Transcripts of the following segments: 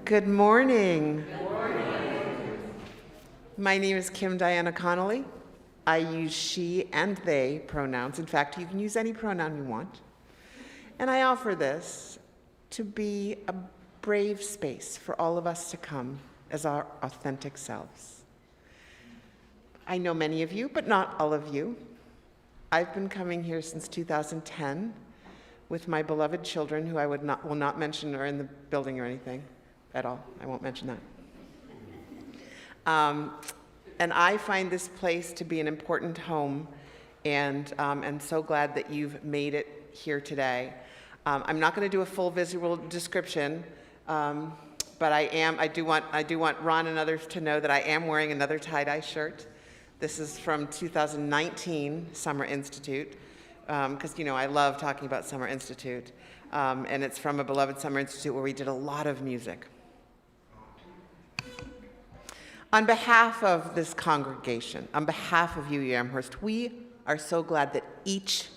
Good morning. Good morning. My name is Kim Diana Connolly. I use she and they pronouns. In fact, you can use any pronoun you want. And I offer this to be a brave space for all of us to come as our authentic selves. I know many of you, but not all of you. I've been coming here since 2010 with my beloved children, who I will not mention are in the building or anything at all. I won't mention that. And I find this place to be an important home, and so glad that you've made it here today. I'm not going to do a full visual description, but I do want Ron and others to know that I am wearing another tie-dye shirt. This is from 2019 Summer Institute, because I love talking about Summer Institute, and it's from a beloved Summer Institute where we did a lot of music. On behalf of this congregation, on behalf of UU Amherst, we are so glad that each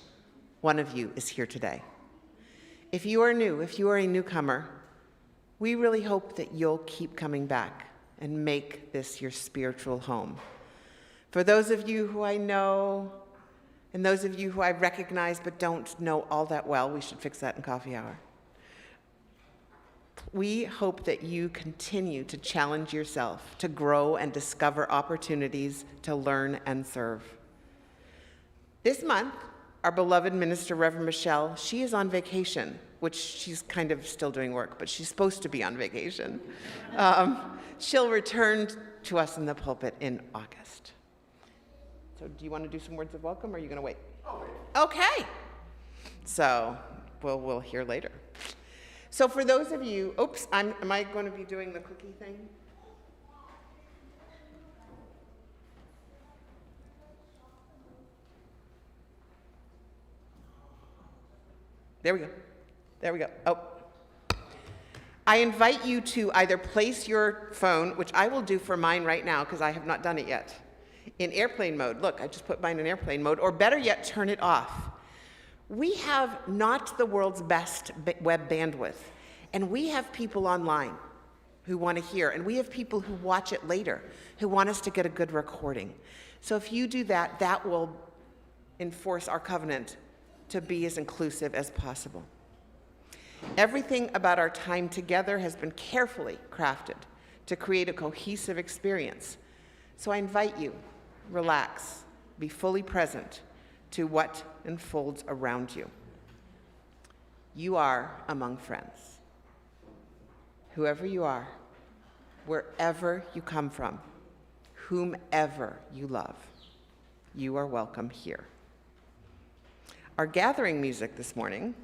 one of you is here today. If you are new, if you are a newcomer, we really hope that you'll keep coming back and make this your spiritual home. For those of you who I know, and those of you who I recognize but don't know all that well, we should fix that in coffee hour. We hope that you continue to challenge yourself, to grow and discover opportunities to learn and serve. This month, our beloved minister, Reverend Michelle, she is on vacation, which she's kind of still doing work, but she's supposed to be on vacation. She'll return to us in the pulpit in August. So do you want to do some words of welcome, or are you going to wait? I'll wait. Okay. So we'll hear later. So for those of you, am I going to be doing the cookie thing? There we go. Oh. I invite you to either place your phone, which I will do for mine right now because I have not done it yet, in airplane mode. Look, I just put mine in airplane mode, or better yet, turn it off. We have not the world's best web bandwidth, and we have people online who want to hear, and we have people who watch it later who want us to get a good recording. So if you do that, that will enforce our covenant to be as inclusive as possible. Everything about our time together has been carefully crafted to create a cohesive experience. So I invite you, relax, be fully present to what unfolds around you. You are among friends. Whoever you are, wherever you come from, whomever you love, you are welcome here. Our gathering music this morning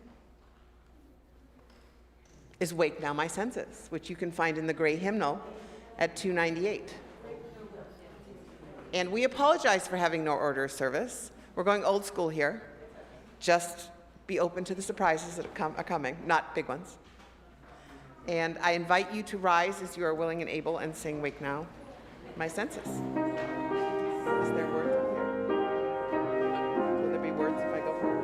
is Wake Now My Senses, which you can find in the gray hymnal at 298. And we apologize for having no order of service. We're going old school here. Just be open to the surprises that are coming, not big ones. And I invite you to rise as you are willing and able and sing Wake Now My Senses. Is there words up here? Will there be words if I go forward?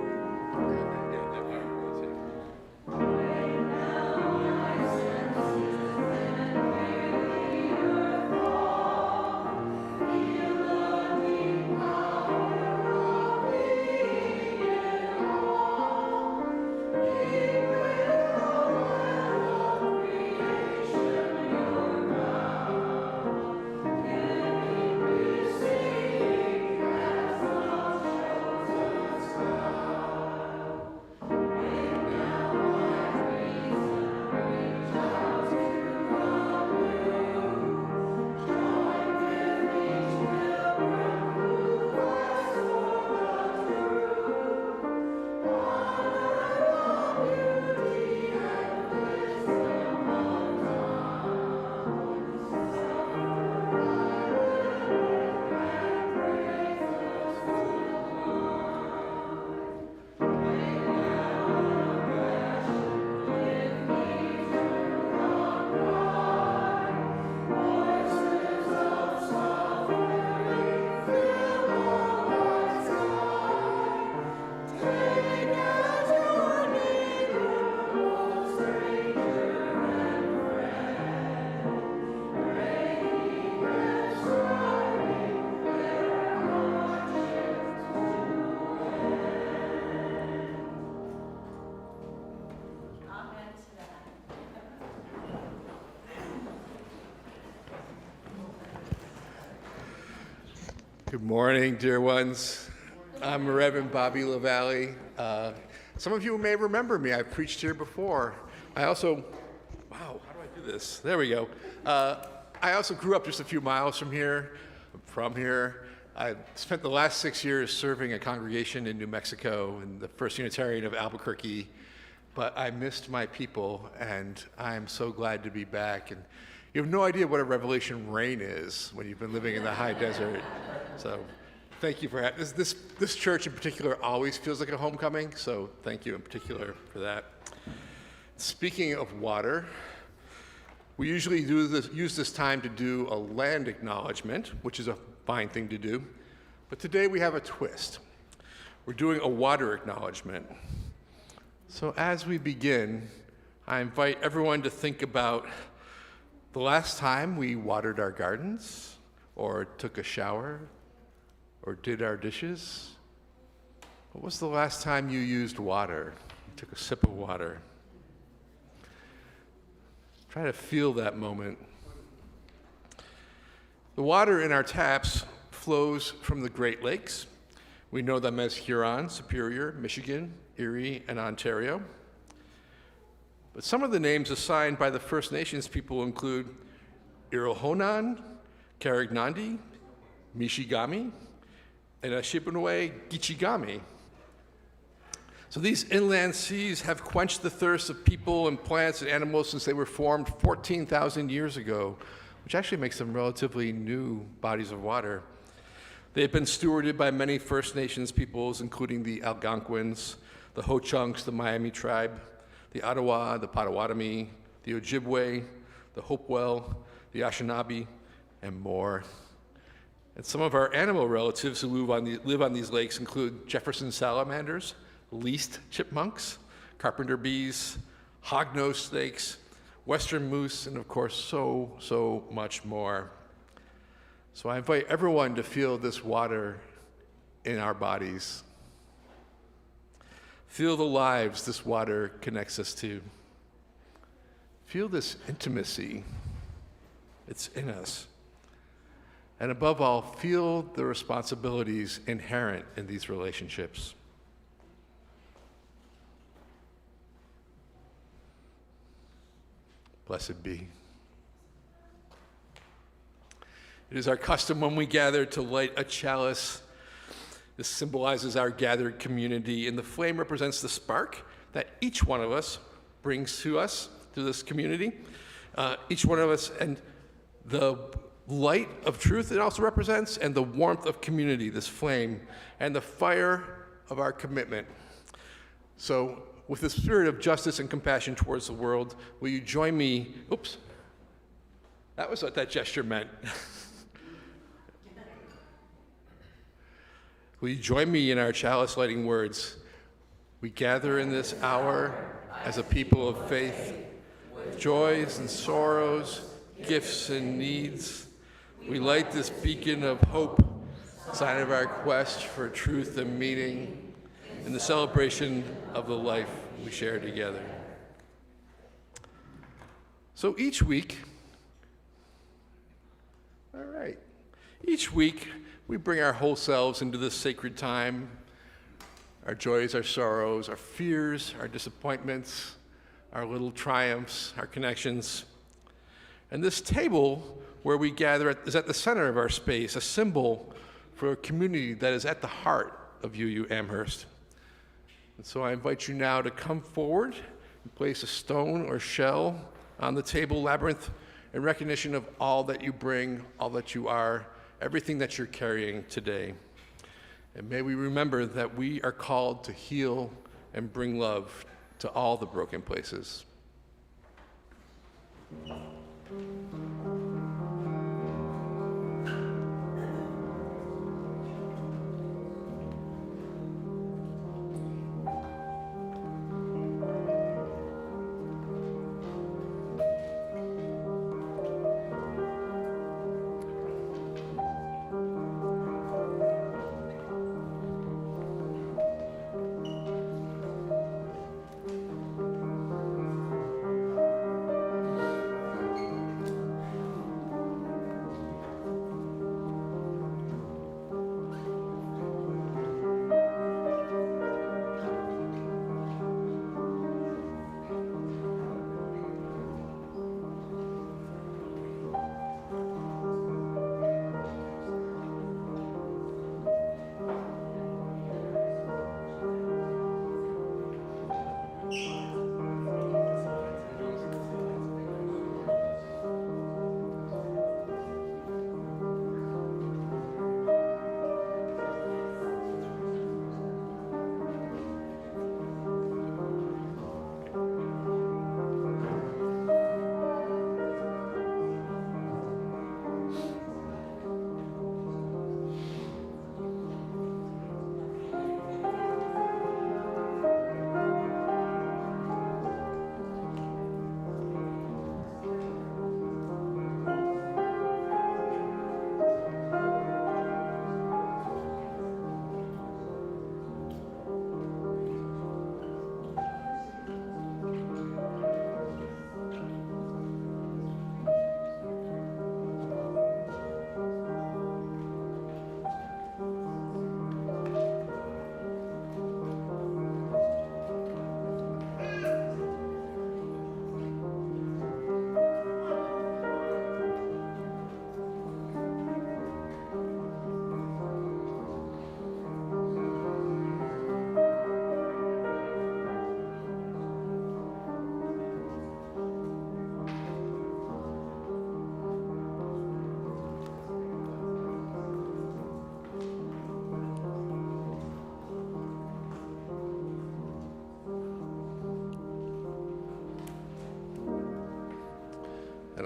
Good morning, dear ones. I'm Reverend Bobby Lavallee. Some of you may remember me. I've preached here before. I also, wow, how do I do this? There we go. I also grew up just a few miles from here. I spent the last 6 years serving a congregation in New Mexico in the First Unitarian of Albuquerque, but I missed my people, and I'm so glad to be back. And you have no idea what a revelation rain is when you've been living in the high desert. So thank you for this church in particular always feels like a homecoming, so thank you in particular for that. Speaking of water, we usually use this time to do a land acknowledgement, which is a fine thing to do, but today we have a twist. We're doing a water acknowledgement. So as we begin, I invite everyone to think about the last time we watered our gardens, or took a shower, or did our dishes. What was the last time you used water? You took a sip of water. Try to feel that moment. The water in our taps flows from the Great Lakes. We know them as Huron, Superior, Michigan, Erie, and Ontario. But some of the names assigned by the First Nations people include Irohonan, Karagnandi, Mishigami, and Ashipinaway Gichigami. So these inland seas have quenched the thirst of people and plants and animals since they were formed 14,000 years ago, which actually makes them relatively new bodies of water. They have been stewarded by many First Nations peoples, including the Algonquins, the Ho-Chunks, the Miami tribe, the Ottawa, the Potawatomi, the Ojibwe, the Hopewell, the Anishinaabe, and more. And some of our animal relatives who live on these lakes include Jefferson salamanders, least chipmunks, carpenter bees, hognose snakes, western moose, and of course, so much more. So I invite everyone to feel this water in our bodies. Feel the lives this water connects us to. Feel this intimacy. It's in us. And above all, feel the responsibilities inherent in these relationships. Blessed be. It is our custom when we gather to light a chalice. This symbolizes our gathered community, and the flame represents the spark that each one of us brings to us, to this community. Each one of us, and the light of truth it also represents, and the warmth of community, this flame, and the fire of our commitment. So, with the spirit of justice and compassion towards the world, will you join me? Oops, that was what that gesture meant. Will you join me in our chalice lighting words? We gather in this hour as a people of faith, joys and sorrows, gifts and needs. We light this beacon of hope, sign of our quest for truth and meaning, in the celebration of the life we share together. So each week we bring our whole selves into this sacred time, our joys, our sorrows, our fears, our disappointments, our little triumphs, our connections. And this table where we gather is at the center of our space, a symbol for a community that is at the heart of UU Amherst. And so I invite you now to come forward and place a stone or shell on the table labyrinth in recognition of all that you bring, all that you are, everything that you're carrying today. And may we remember that we are called to heal and bring love to all the broken places.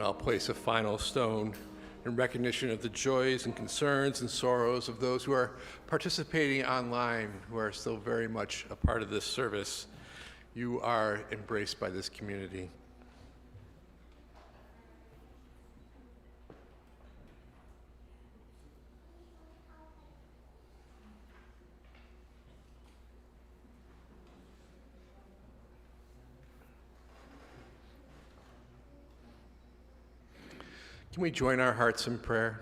I'll place a final stone in recognition of the joys and concerns and sorrows of those who are participating online, who are still very much a part of this service. You are embraced by this community. Can we join our hearts in prayer?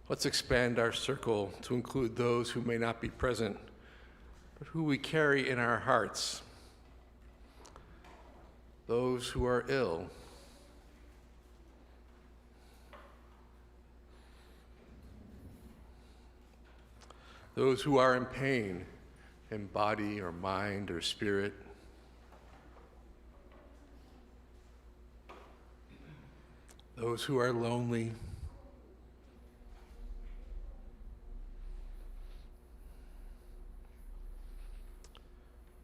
Let's expand our circle to include those who may not be present, but who we carry in our hearts. Those who are ill. Those who are in pain, in body or mind or spirit. Those who are lonely.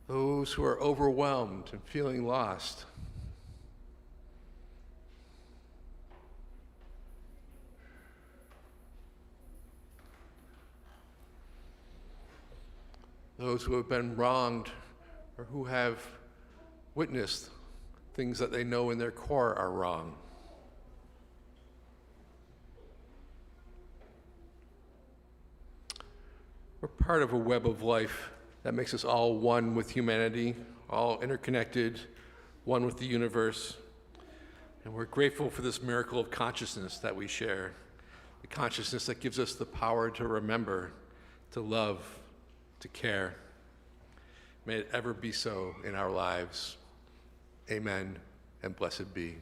Those who are overwhelmed and feeling lost. Those who have been wronged or who have witnessed things that they know in their core are wrong. We're part of a web of life that makes us all one with humanity, all interconnected, one with the universe. And we're grateful for this miracle of consciousness that we share, the consciousness that gives us the power to remember, to love, to care. May it ever be so in our lives. Amen, and blessed be.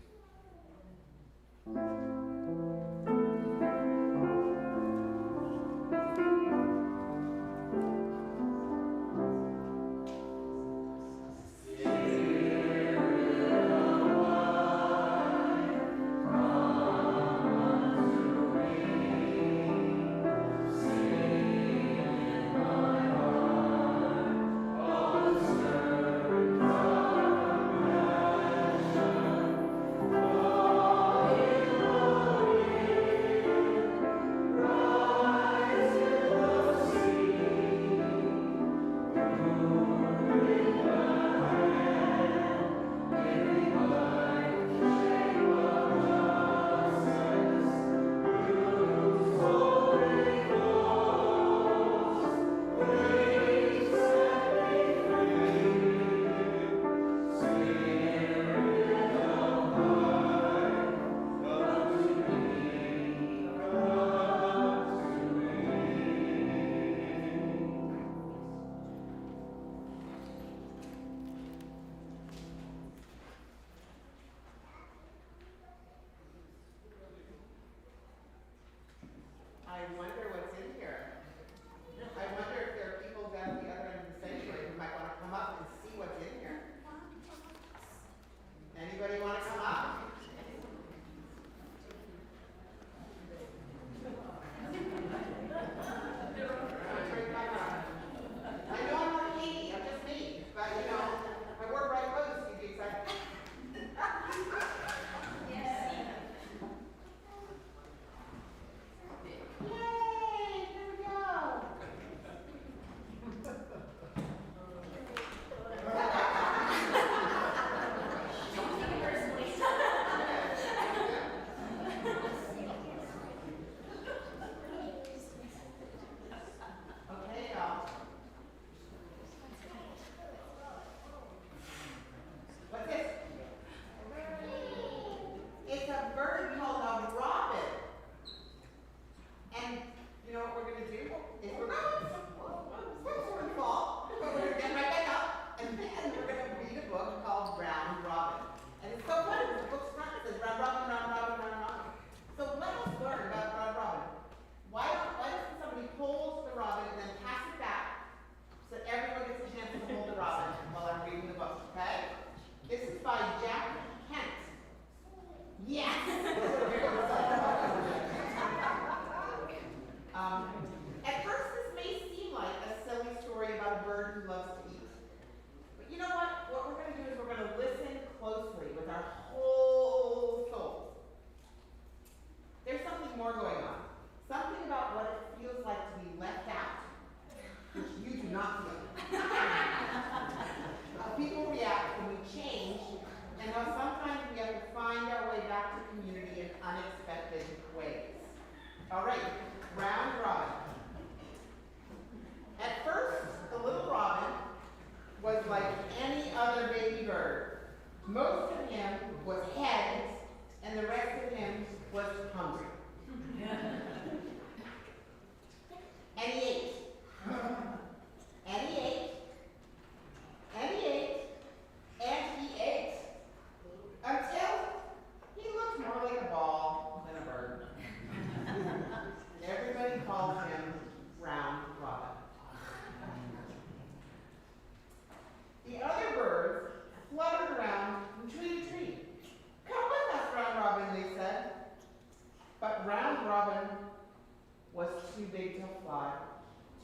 fly,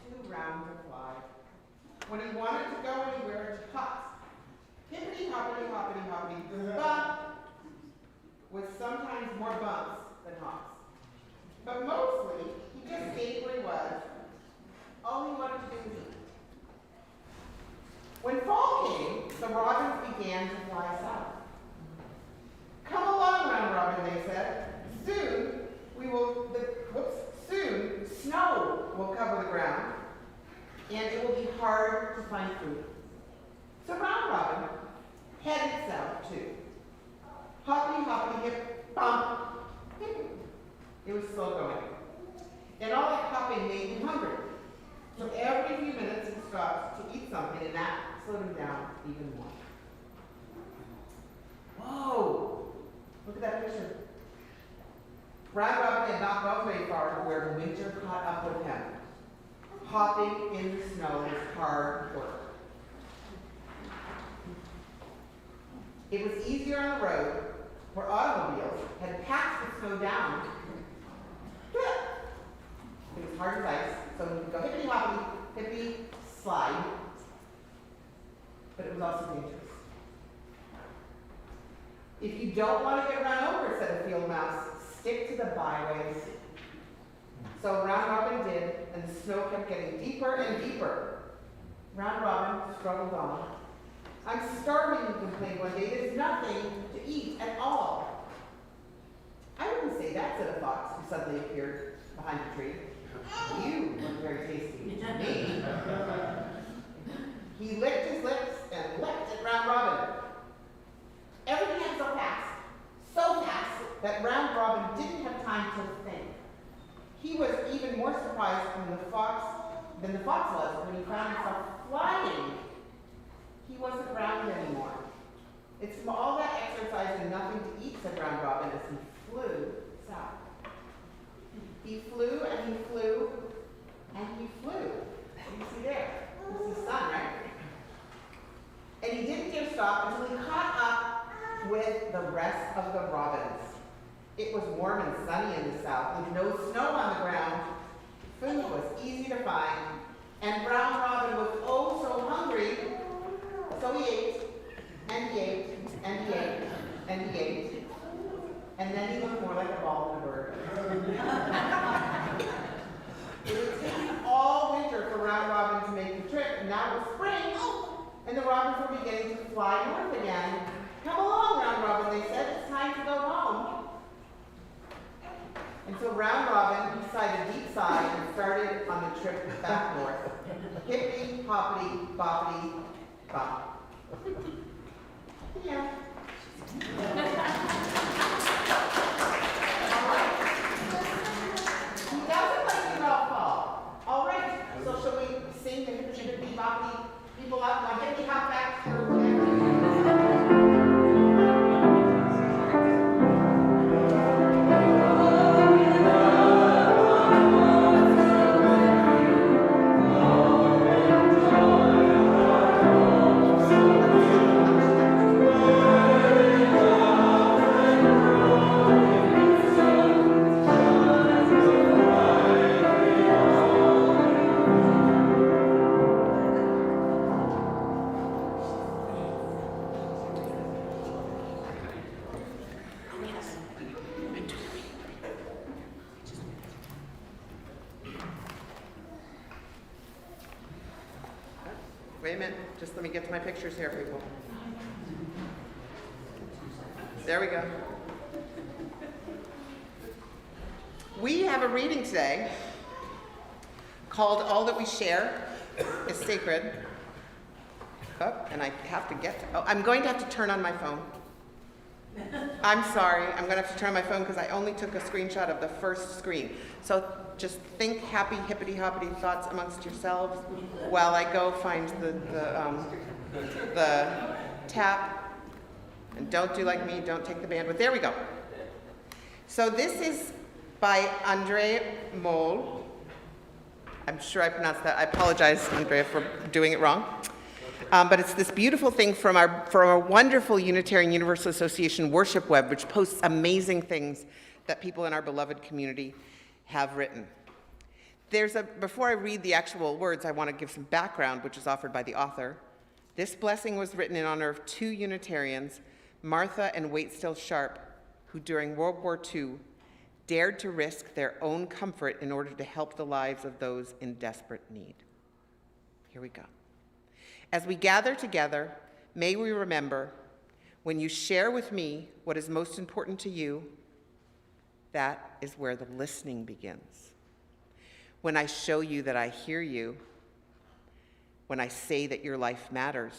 too round to fly. When he wanted to go anywhere, he hopped. Hippity hoppity hoppity hoppity bump, with sometimes more bumps than hops. But mostly, he just stayed where he was. All he wanted to do was eat. When fall came, the robins began to fly south. Come along, round robin, they said. Soon snow will cover the ground, and it will be hard to find food. So round robin headed south too. Hoppity hoppity hip bump. It was slow going. And all that hopping made him hungry. So every few minutes he stopped to eat something, and that slowed him down even more. Whoa! Look at that picture. Round robin had not gone very far to where winter caught up with him. Hopping in the snow was hard work. It was easier on the road where automobiles had packed the snow down. It was hard as ice, so he would go hippity hoppity, hippity slide, but it was also dangerous. If you don't want to get run over, said the field mouse, stick to the byways. So round robin did, and the snow kept getting deeper and deeper. Round robin struggled on. I'm starving, he complained one day. There's nothing to eat at all. I wouldn't say that, said a fox, who suddenly appeared behind a tree. You look very tasty to me. He licked his lips and leapt at round robin. Everything happened so fast that round robin didn't have time to think. He was even more surprised than the fox was when he found himself flying. He wasn't round anymore. It's from all that exercise and nothing to eat, said round robin as he flew south. He flew and he flew and he flew. What do you see there? You see sun, right? And he didn't dare stop until he caught up with the rest of the robins. It was warm and sunny in the south with no snow on the ground. Food was easy to find, and brown robin was oh so hungry. So he ate, and he ate, and he ate, and he ate, and then he looked more like a ball than a bird. It was taking all winter for round robin to make the trip, and now it was spring, and the robins were beginning to fly north again. Come along, round robin, they said, it's time to go home. And so round robin sighed a deep sigh and started on the trip back north. Hippity, hoppity, boppity, bop. Yeah. All right. He doesn't like you about fall. All right. So shall we sing the hippity, hippity, boppity people up? Now hippity hop back through. Wait a minute, just let me get to my pictures here, people. There we go. We have a reading today called All That We Share is Sacred. Oh, and I have to get to, I'm going to have to turn on my phone. I'm sorry, I'm going to have to turn on my phone because I only took a screenshot of the first screen. So just think happy, hippity hoppity thoughts amongst yourselves while I go find the tap. And don't do like me, don't take the bandwidth. There we go. So this is by André Moll. I'm sure I pronounced that. I apologize, Andrea, for doing it wrong. But it's this beautiful thing from our wonderful Unitarian Universal Association worship web, which posts amazing things that people in our beloved community have written. Before I read the actual words, I want to give some background, which is offered by the author. This blessing was written in honor of two Unitarians, Martha and Waitstill Sharp, who during World War II dared to risk their own comfort in order to help the lives of those in desperate need. Here we go. As we gather together, may we remember, when you share with me what is most important to you, that is where the listening begins. When I show you that I hear you, when I say that your life matters,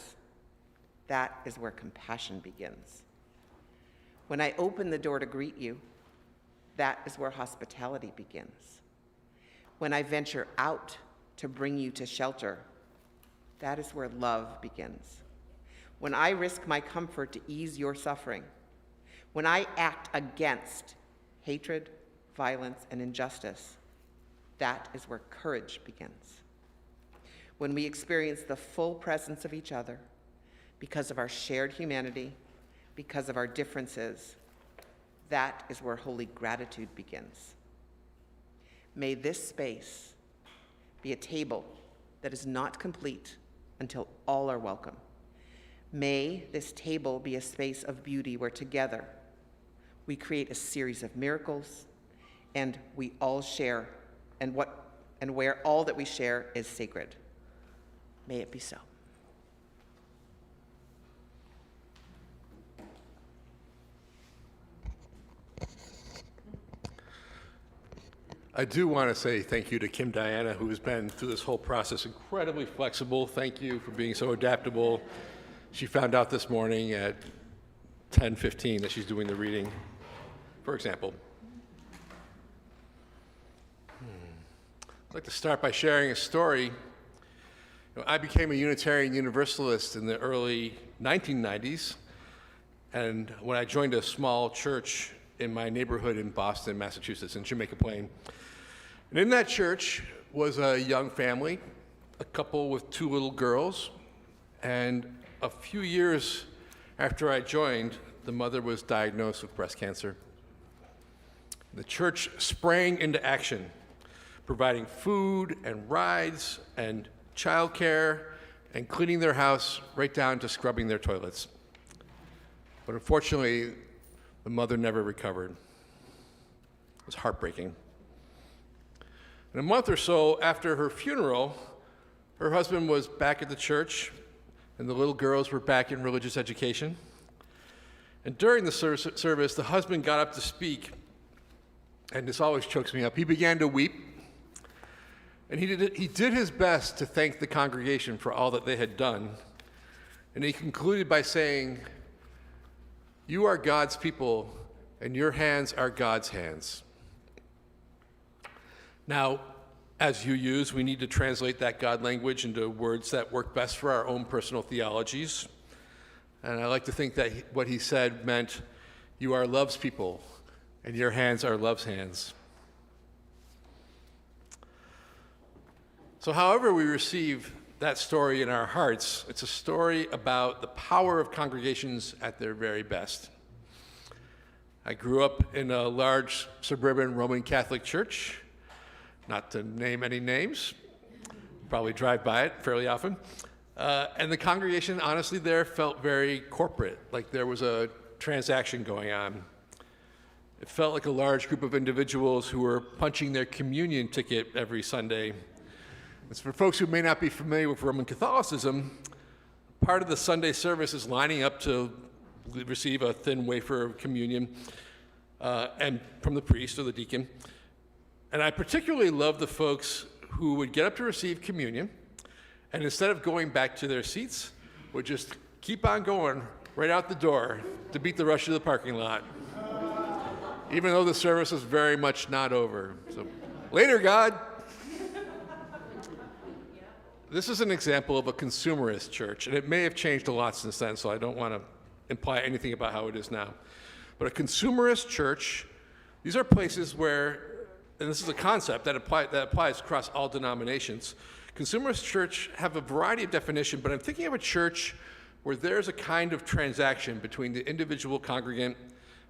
that is where compassion begins. When I open the door to greet you, that is where hospitality begins. When I venture out to bring you to shelter, that is where love begins. When I risk my comfort to ease your suffering, when I act against hatred, violence, and injustice, that is where courage begins. When we experience the full presence of each other because of our shared humanity, because of our differences, that is where holy gratitude begins. May this space be a table that is not complete until all are welcome. May this table be a space of beauty where together we create a series of miracles and we all share and where all that we share is sacred. May it be so. I do want to say thank you to Kim Diana, who has been through this whole process incredibly flexible. Thank you for being so adaptable. She found out this morning at 10:15 that she's doing the reading, for example. I'd like to start by sharing a story. I became a Unitarian Universalist in the early 1990s, and when I joined a small church in my neighborhood in Boston, Massachusetts, in Jamaica Plain. And in that church was a young family, a couple with two little girls, and a few years after I joined, the mother was diagnosed with breast cancer. The church sprang into action, providing food and rides and childcare and cleaning their house right down to scrubbing their toilets. But unfortunately, the mother never recovered. It was heartbreaking. And a month or so after her funeral, her husband was back at the church, and the little girls were back in religious education. And during the service, the husband got up to speak, and this always chokes me up. He began to weep, and he did his best to thank the congregation for all that they had done. And he concluded by saying, "You are God's people, and your hands are God's hands." Now, as you use, we need to translate that God language into words that work best for our own personal theologies. And I like to think that what he said meant, you are love's people, and your hands are love's hands. So however we receive that story in our hearts, it's a story about the power of congregations at their very best. I grew up in a large suburban Roman Catholic church, not to name any names, probably drive by it fairly often. And the congregation, honestly, there felt very corporate, like there was a transaction going on. It felt like a large group of individuals who were punching their communion ticket every Sunday. As for folks who may not be familiar with Roman Catholicism, part of the Sunday service is lining up to receive a thin wafer of communion and from the priest or the deacon. And I particularly love the folks who would get up to receive communion, and instead of going back to their seats, would just keep on going right out the door to beat the rush to the parking lot, even though the service was very much not over. So, later, God. This is an example of a consumerist church, and it may have changed a lot since then, so I don't want to imply anything about how it is now. But a consumerist church, these are places where, and this is a concept that applies across all denominations. Consumerist church have a variety of definition, but I'm thinking of a church where there's a kind of transaction between the individual congregant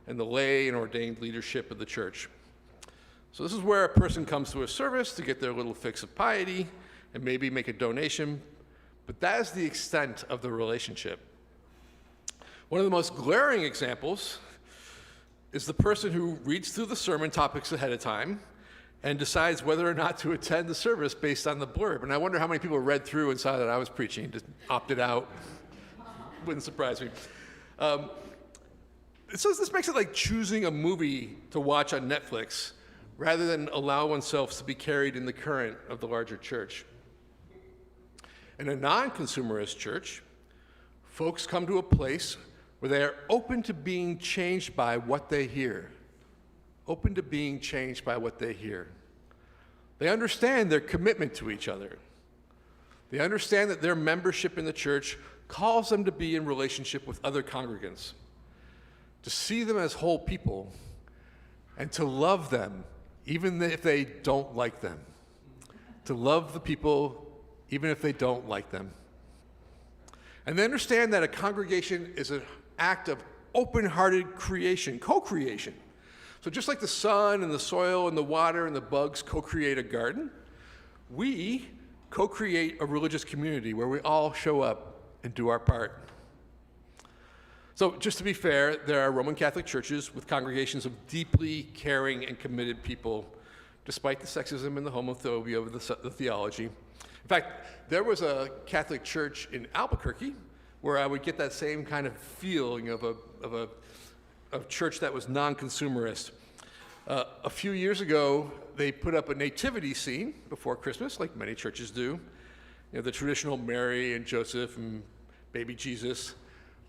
and the lay and ordained leadership of the church. So this is where a person comes to a service to get their little fix of piety and maybe make a donation, but that is the extent of the relationship. One of the most glaring examples is the person who reads through the sermon topics ahead of time and decides whether or not to attend the service based on the blurb. And I wonder how many people read through and saw that I was preaching and just opted out. Wouldn't surprise me. So this makes it like choosing a movie to watch on Netflix rather than allow oneself to be carried in the current of the larger church. In a non-consumerist church, folks come to a place where they are open to being changed by what they hear. Open to being changed by what they hear. They understand their commitment to each other. They understand that their membership in the church calls them to be in relationship with other congregants, to see them as whole people, and to love them even if they don't like them. To love the people even if they don't like them. And they understand that a congregation is an act of open-hearted creation, co-creation. So just like the sun and the soil and the water and the bugs co-create a garden, we co-create a religious community where we all show up and do our part. So just to be fair, there are Roman Catholic churches with congregations of deeply caring and committed people, despite the sexism and the homophobia of the theology. In fact, there was a Catholic church in Albuquerque where I would get that same kind of feeling of a church that was non-consumerist. A few years ago, they put up a nativity scene before Christmas, like many churches do. You know, the traditional Mary and Joseph and baby Jesus.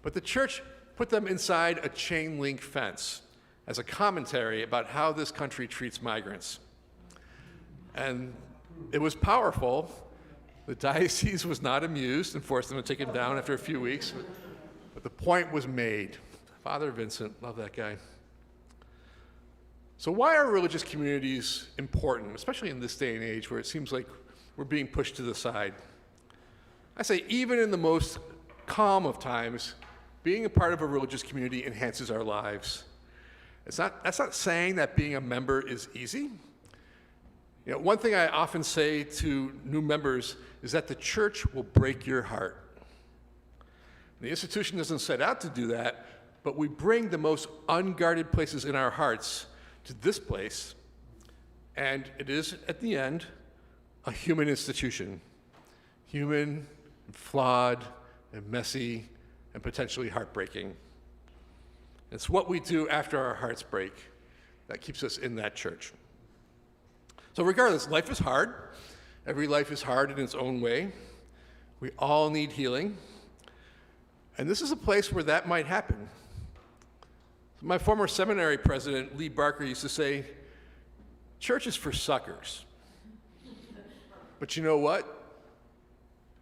But the church put them inside a chain link fence as a commentary about how this country treats migrants. And it was powerful. The diocese was not amused and forced them to take it down after a few weeks. But the point was made. Father Vincent, love that guy. So why are religious communities important, especially in this day and age where it seems like we're being pushed to the side? I say even in the most calm of times, being a part of a religious community enhances our lives. That's not saying that being a member is easy. You know, one thing I often say to new members is that the church will break your heart. The institution doesn't set out to do that, but we bring the most unguarded places in our hearts to this place, and it is, at the end, a human institution. Human, and flawed, and messy, and potentially heartbreaking. It's what we do after our hearts break that keeps us in that church. So regardless, life is hard. Every life is hard in its own way. We all need healing. And this is a place where that might happen. My former seminary president, Lee Barker, used to say, church is for suckers. But you know what?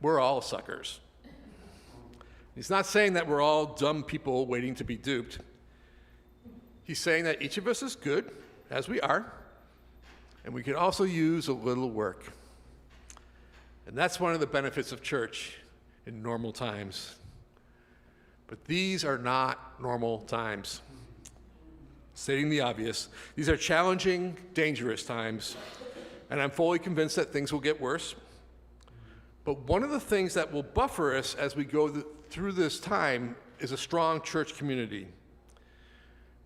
We're all suckers. He's not saying that we're all dumb people waiting to be duped. He's saying that each of us is good, as we are, and we can also use a little work. And that's one of the benefits of church in normal times. But these are not normal times. Stating the obvious, these are challenging, dangerous times, and I'm fully convinced that things will get worse. But one of the things that will buffer us as we go through this time is a strong church community.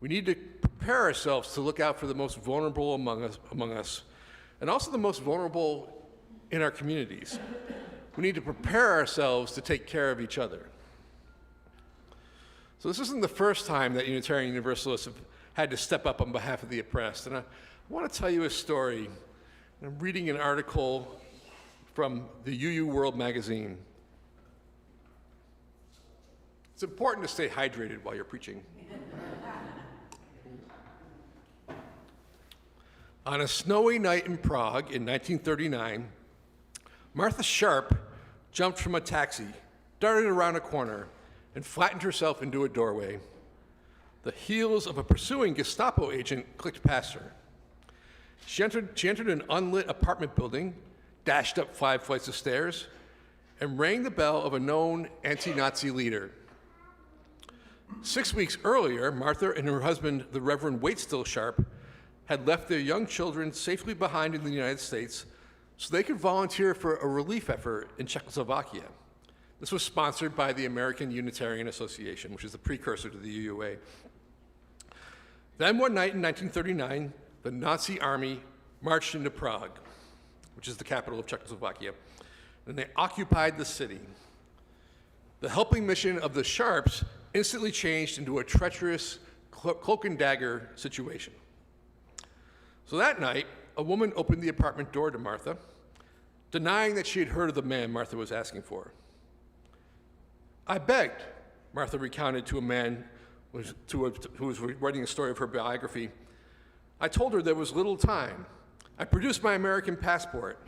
We need to prepare ourselves to look out for the most vulnerable among us, and also the most vulnerable in our communities. We need to prepare ourselves to take care of each other. So this isn't the first time that Unitarian Universalists have had to step up on behalf of the oppressed. And I want to tell you a story. I'm reading an article from the UU World magazine. It's important to stay hydrated while you're preaching. On a snowy night in Prague in 1939, Martha Sharp jumped from a taxi, darted around a corner, and flattened herself into a doorway. The heels of a pursuing Gestapo agent clicked past her. She entered an unlit apartment building, dashed up 5 flights of stairs, and rang the bell of a known anti-Nazi leader. 6 weeks earlier, Martha and her husband, the Reverend Waitstill Sharp, had left their young children safely behind in the United States so they could volunteer for a relief effort in Czechoslovakia. This was sponsored by the American Unitarian Association, which is the precursor to the UUA. Then one night in 1939, the Nazi army marched into Prague, which is the capital of Czechoslovakia, and they occupied the city. The helping mission of the Sharps instantly changed into a treacherous cloak and dagger situation. So that night, a woman opened the apartment door to Martha, denying that she had heard of the man Martha was asking for. "I begged," Martha recounted to a man who was writing a story of her biography. "I told her there was little time. I produced my American passport.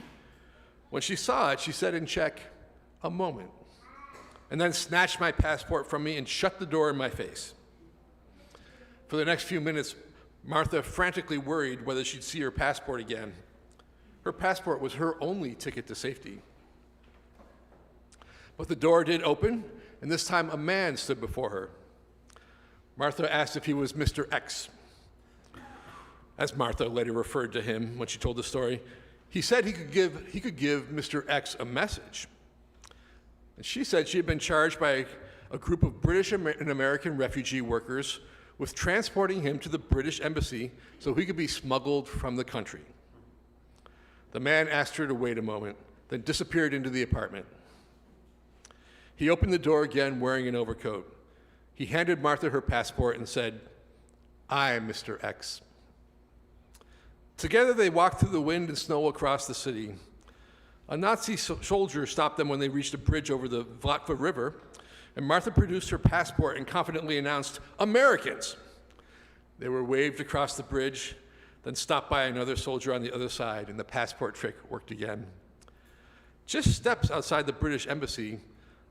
When she saw it, she said in Czech, 'A moment,' and then snatched my passport from me and shut the door in my face." For the next few minutes, Martha frantically worried whether she'd see her passport again. Her passport was her only ticket to safety. But the door did open, and this time a man stood before her. Martha asked if he was Mr. X. As Martha later referred to him when she told the story, he said he could give Mr. X a message. And she said she had been charged by a group of British and American refugee workers with transporting him to the British embassy so he could be smuggled from the country. The man asked her to wait a moment, then disappeared into the apartment. He opened the door again wearing an overcoat. He handed Martha her passport and said, "I am Mr. X." Together they walked through the wind and snow across the city. A Nazi soldier stopped them when they reached a bridge over the Vlatva River, and Martha produced her passport and confidently announced, "Americans!" They were waved across the bridge, then stopped by another soldier on the other side, and the passport trick worked again. Just steps outside the British embassy,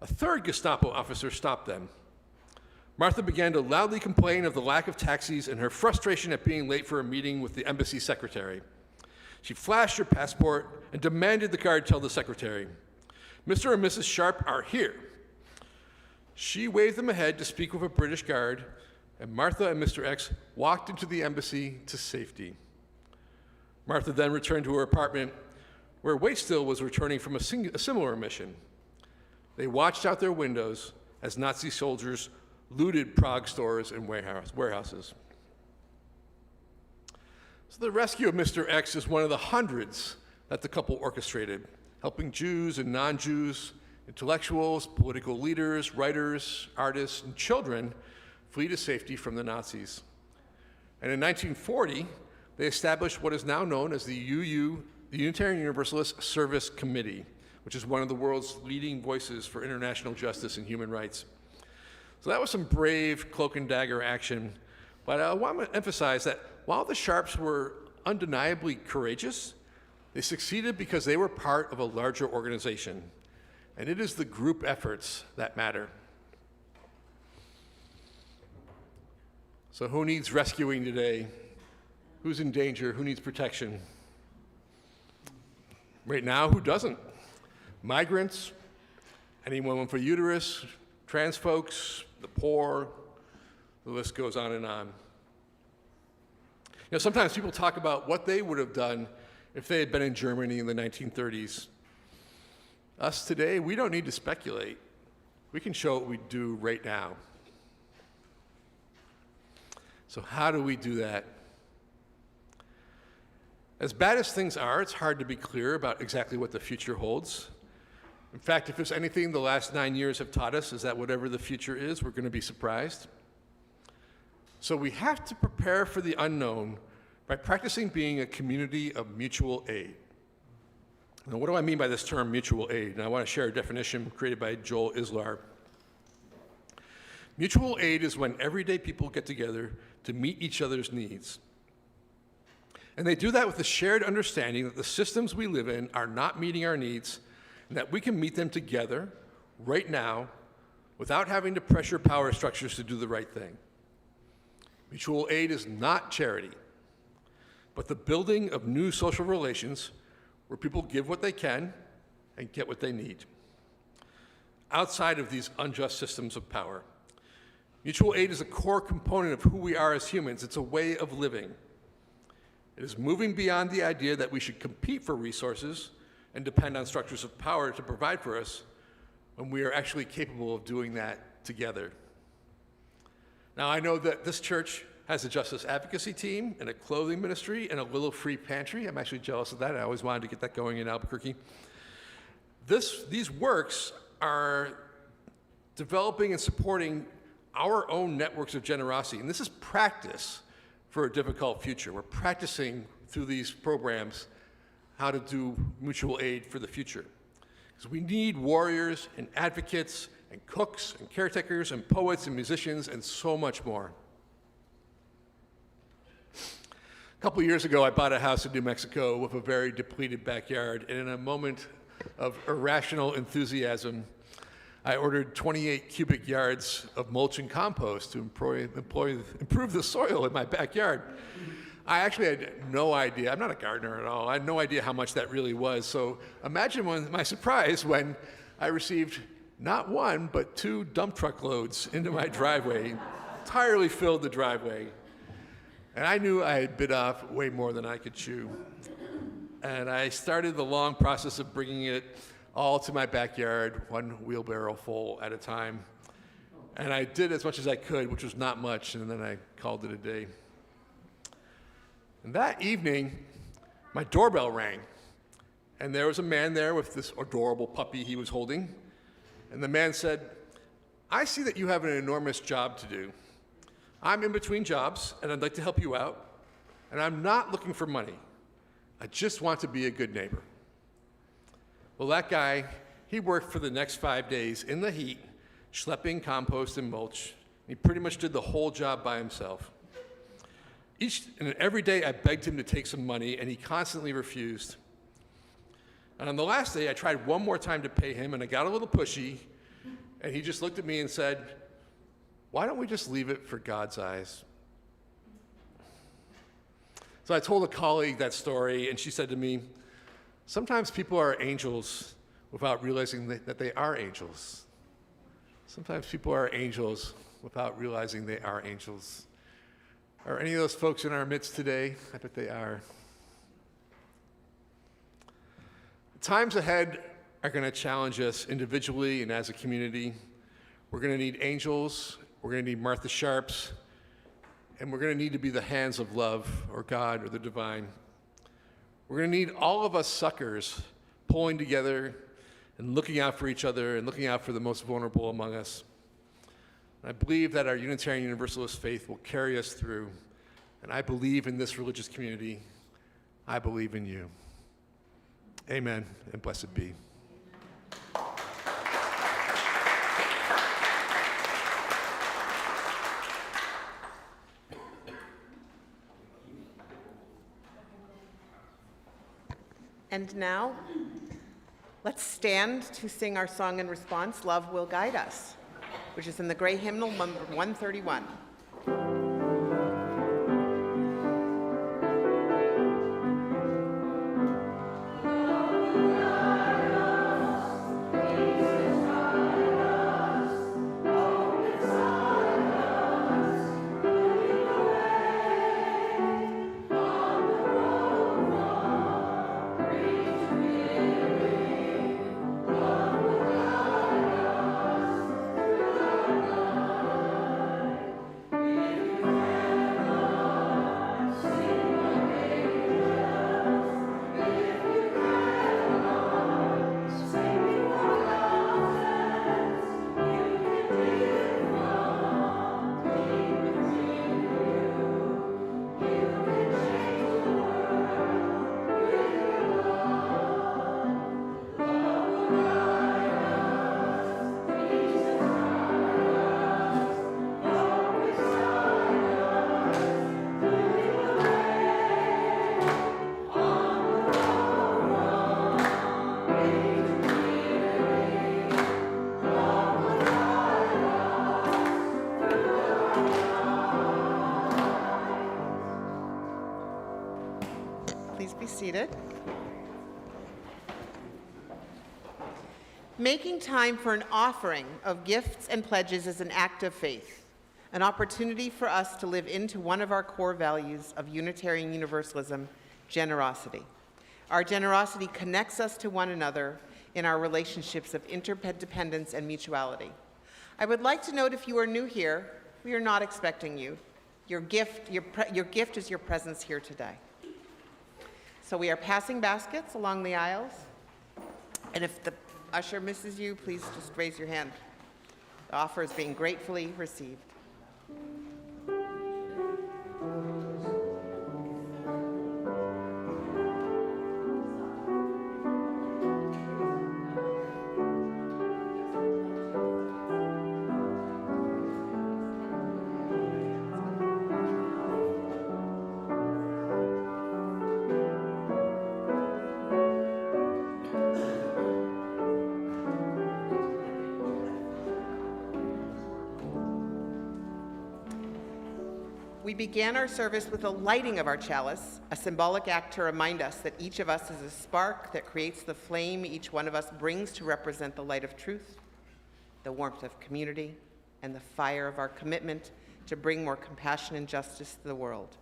a third Gestapo officer stopped them. Martha began to loudly complain of the lack of taxis and her frustration at being late for a meeting with the embassy secretary. She flashed her passport and demanded the guard tell the secretary, "Mr. and Mrs. Sharp are here." She waved them ahead to speak with a British guard, and Martha and Mr. X walked into the embassy to safety. Martha then returned to her apartment, where Waitstill was returning from a similar mission. They watched out their windows as Nazi soldiers looted Prague stores and warehouses. So the rescue of Mr. X is one of the hundreds that the couple orchestrated, helping Jews and non-Jews, intellectuals, political leaders, writers, artists, and children flee to safety from the Nazis. And in 1940, they established what is now known as the UU, the Unitarian Universalist Service Committee, which is one of the world's leading voices for international justice and human rights. So that was some brave cloak and dagger action, but I want to emphasize that while the Sharps were undeniably courageous, they succeeded because they were part of a larger organization, and it is the group efforts that matter. So who needs rescuing today? Who's in danger? Who needs protection? Right now, who doesn't? Migrants, anyone with a uterus, trans folks, the poor, the list goes on and on. You know, sometimes people talk about what they would have done if they had been in Germany in the 1930s. Us today, we don't need to speculate. We can show what we do right now. So how do we do that? As bad as things are, it's hard to be clear about exactly what the future holds. In fact, if there's anything the last 9 years have taught us, is that whatever the future is, we're going to be surprised. So we have to prepare for the unknown by practicing being a community of mutual aid. Now, what do I mean by this term, mutual aid? And I want to share a definition created by Joel Islar. Mutual aid is when everyday people get together to meet each other's needs. And they do that with the shared understanding that the systems we live in are not meeting our needs, and that we can meet them together right now without having to pressure power structures to do the right thing. Mutual aid is not charity, but the building of new social relations where people give what they can and get what they need, outside of these unjust systems of power. Mutual aid is a core component of who we are as humans. It's a way of living. It is moving beyond the idea that we should compete for resources and depend on structures of power to provide for us when we are actually capable of doing that together. Now, I know that this church has a justice advocacy team and a clothing ministry and a little free pantry. I'm actually jealous of that. I always wanted to get that going in Albuquerque. These works are developing and supporting our own networks of generosity. And this is practice for a difficult future. We're practicing through these programs how to do mutual aid for the future. Because we need warriors and advocates and cooks and caretakers and poets and musicians and so much more. A couple years ago, I bought a house in New Mexico with a very depleted backyard, and in a moment of irrational enthusiasm, I ordered 28 cubic yards of mulch and compost to improve the soil in my backyard. I actually had no idea. I'm not a gardener at all. I had no idea how much that really was. So imagine my surprise when I received not one, but 2 dump truck loads into my driveway, entirely filled the driveway. And I knew I had bit off way more than I could chew. And I started the long process of bringing it all to my backyard, 1 wheelbarrow full at a time. And I did as much as I could, which was not much, and then I called it a day. And that evening, my doorbell rang, and there was a man there with this adorable puppy he was holding. And the man said, "I see that you have an enormous job to do. I'm in between jobs, and I'd like to help you out, and I'm not looking for money. I just want to be a good neighbor." Well, that guy, he worked for the next 5 days in the heat, schlepping compost and mulch. He pretty much did the whole job by himself. Each and every day, I begged him to take some money, and he constantly refused. And on the last day, I tried one more time to pay him, and I got a little pushy, and he just looked at me and said, "Why don't we just leave it for God's eyes?" So I told a colleague that story, and she said to me, "Sometimes people are angels without realizing that they are angels. Sometimes people are angels without realizing they are angels." Are any of those folks in our midst today? I bet they are. The times ahead are going to challenge us individually and as a community. We're going to need angels, we're going to need Martha Sharps, and we're going to need to be the hands of love or God or the divine. We're going to need all of us suckers pulling together and looking out for each other and looking out for the most vulnerable among us. And I believe that our Unitarian Universalist faith will carry us through. And I believe in this religious community. I believe in you. Amen, and blessed be. And now, let's stand to sing our song in response, "Love Will Guide Us," which is in the gray hymnal number 131. Please be seated. Making time for an offering of gifts and pledges is an act of faith. an opportunity for us to live into one of our core values of Unitarian Universalism, generosity. Our generosity connects us to one another in our relationships of interdependence and mutuality. I would like to note, if you are new here, we are not expecting you. Your gift is your presence here today. So we are passing baskets along the aisles, and if the usher misses you, please just raise your hand. The offer is being gratefully received. We began our service with a lighting of our chalice, a symbolic act to remind us that each of us is a spark that creates the flame each one of us brings to represent the light of truth, the warmth of community, and the fire of our commitment to bring more compassion and justice to the world.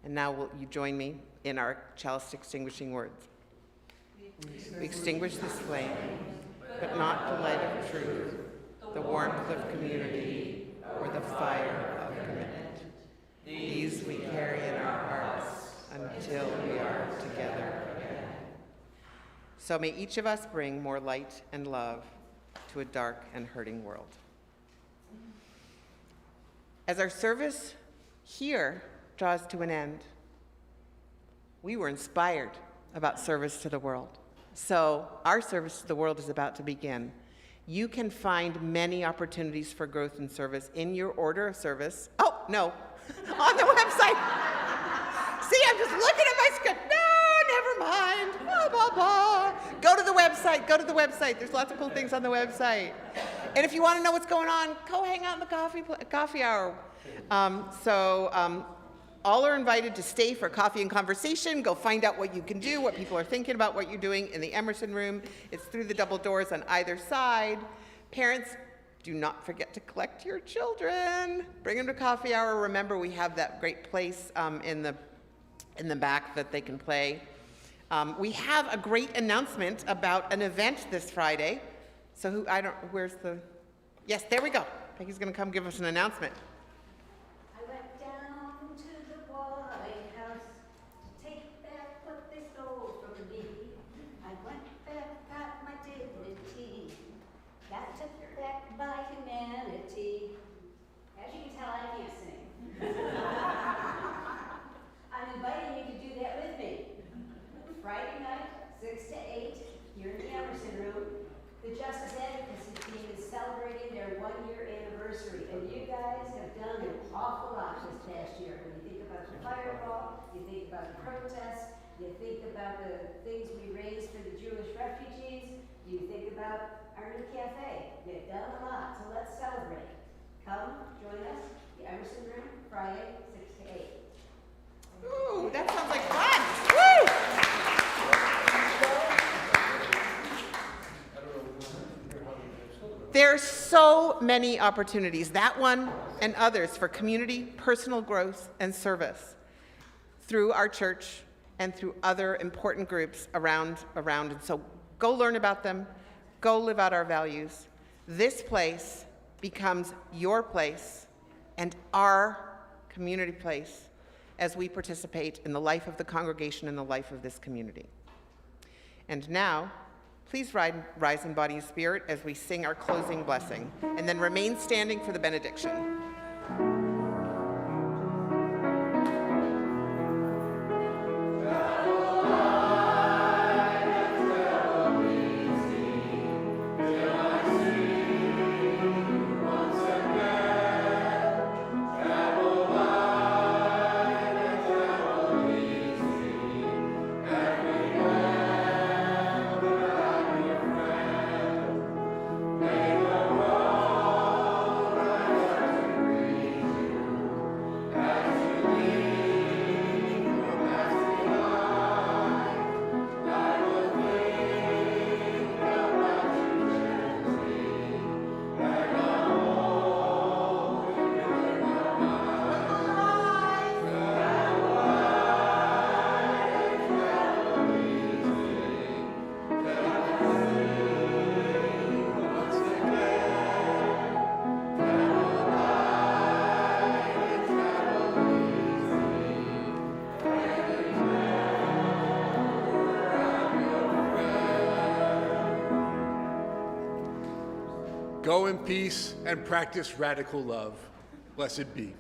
And now will you join me in our chalice extinguishing words? We extinguish this flame, but not the light of truth, the warmth of community, or the fire of commitment. These we carry in our hearts until we are together again. So may each of us bring more light and love to a dark and hurting world. As our service here draws to an end, we were inspired about service to the world. So our service to the world is about to begin. You can find many opportunities for growth and service in your order of service. Oh, no, on the website. See, I'm just looking at my script. No, never mind. Blah, blah, blah. Go to the website. There's lots of cool things on the website. And if you want to know what's going on, go hang out in the coffee hour. All are invited to stay for coffee and conversation. Go find out what you can do, what people are thinking about, what you're doing in the Emerson room. It's through the double doors on either side. Parents, do not forget to collect your children. Bring them to coffee hour. Remember, we have that great place in the back that they can play. We have a great announcement about an event this Friday. So yes, there we go. Peggy's gonna come give us an announcement. By humanity. As you can tell, I can't sing. I'm inviting you to do that with me. Friday night, 6 to 8, here in the Emerson room, the Justice Advocacy team is celebrating their 1-year anniversary, and you guys have done an awful lot this past year. When you think about the firewall, you think about the protests, you think about the things we raised for the Jewish refugees, you think about our new cafe. You've done a lot, so let's celebrate. Come, join us, the Emerson room, Friday, 6 to 8. Ooh, that sounds like fun. Woo! There's so many opportunities, that one and others, for community, personal growth, and service through our church and through other important groups around. And so go learn about them. Go live out our values. This place becomes your place and our community place as we participate in the life of the congregation and the life of this community. And now, please rise in body and spirit as we sing our closing blessing, and then remain standing for the benediction. Go in peace and practice radical love. Blessed be.